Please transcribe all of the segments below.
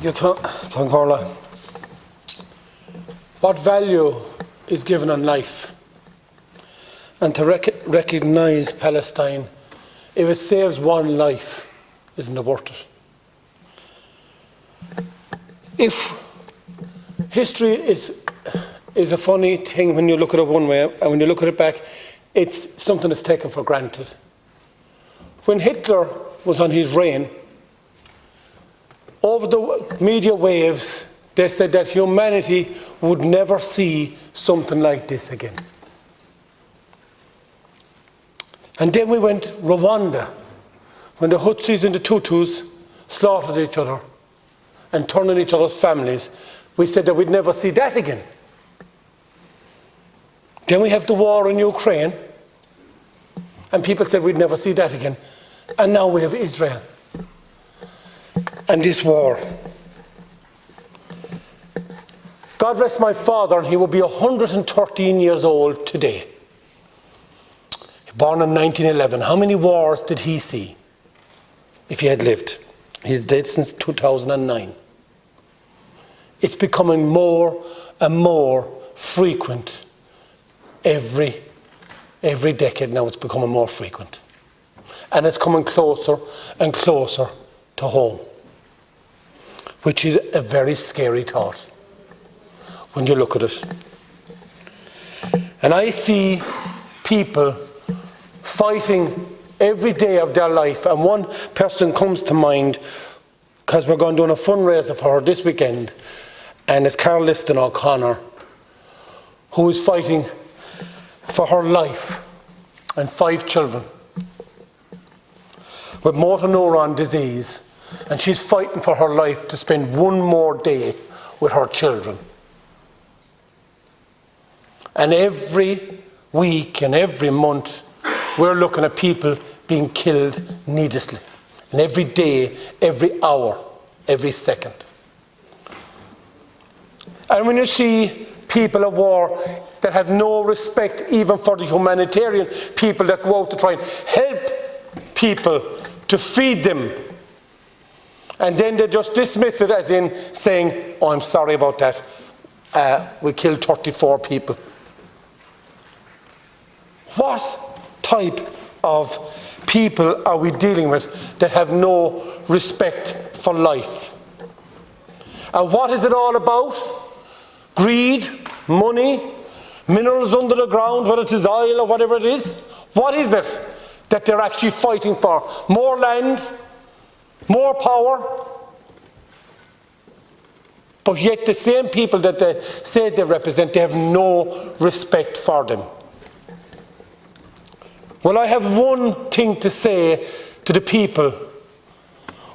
Carla, what value is given on life? And to recognise Palestine, if it saves one life, isn't it worth it? If history is a funny thing when you look at it one way, and when you look at it back, it's something that's taken for granted. When Hitler was on his reign, over the media waves, they said that humanity would never see something like this again. And then we went Rwanda, when the Hutsis and the Tutus slaughtered each other and turned on each other's families. We said that we'd never see that again. Then we have the war in Ukraine, and people said we'd never see that again. And now we have Israel and this war. God rest my father, and he will be 113 years old today. Born in 1911. How many wars did he see if he had lived? He's dead since 2009. It's becoming more and more frequent every decade now. It's becoming more frequent. And it's coming closer and closer to home, which is a very scary thought when you look at it. And I see people fighting every day of their life, and one person comes to mind because we're going to do a fundraiser for her this weekend, and it's Carol Liston O'Connor, who is fighting for her life and 5 children with motor neuron disease, and she's fighting for her life to spend one more day with her children. And every week and every month we're looking at people being killed needlessly, and every day, every hour, every second. And when you see people at war that have no respect even for the humanitarian people that go out to try and help people, to feed them, and then they just dismiss it as in saying, oh, I'm sorry about that, we killed 34 people. What type of people are we dealing with that have no respect for life? And what is it all about? Greed, money, minerals under the ground, whether it is oil or whatever it is. What is it that they're actually fighting for? More land, more power. But yet the same people that they say they represent, they have no respect for them. Well, I have one thing to say to the people.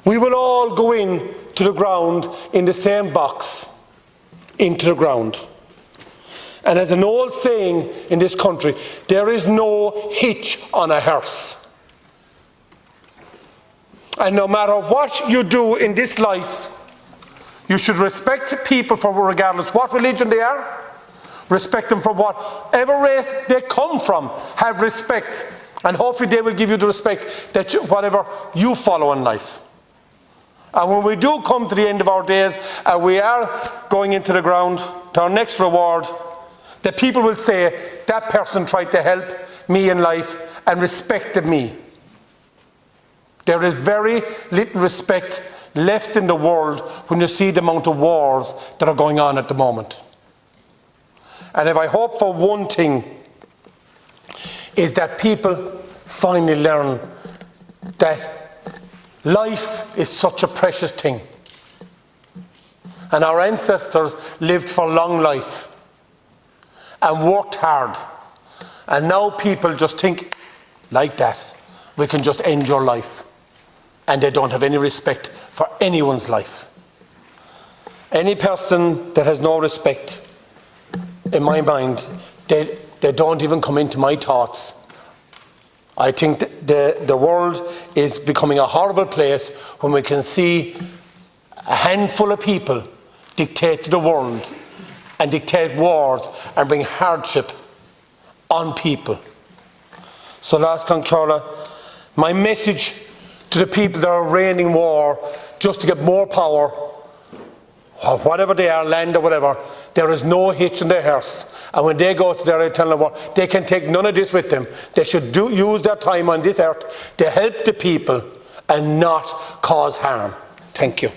We will all go in to the ground in the same box, into the ground. And as an old saying in this country, there is no hitch on a hearse. And no matter what you do in this life, you should respect people for regardless what religion they are, respect them for whatever race they come from, have respect, and hopefully they will give you the respect that whatever you follow in life. And when we do come to the end of our days and we are going into the ground to our next reward, the people will say, that person tried to help me in life and respected me. There is very little respect left in the world when you see the amount of wars that are going on at the moment. And if I hope for one thing, is that people finally learn that life is such a precious thing. And our ancestors lived for long life and worked hard. And now people just think, like that, we can just end your life. And they don't have any respect for anyone's life. Any person that has no respect, in my mind, they don't even come into my thoughts. I think the world is becoming a horrible place when we can see a handful of people dictate to the world and dictate wars and bring hardship on people. So last Carla, my message to the people that are reigning war just to get more power or whatever they are, land or whatever, there is no hitch in their hearse. And when they go to their eternal world, they can take none of this with them. They should use their time on this earth to help the people and not cause harm. Thank you.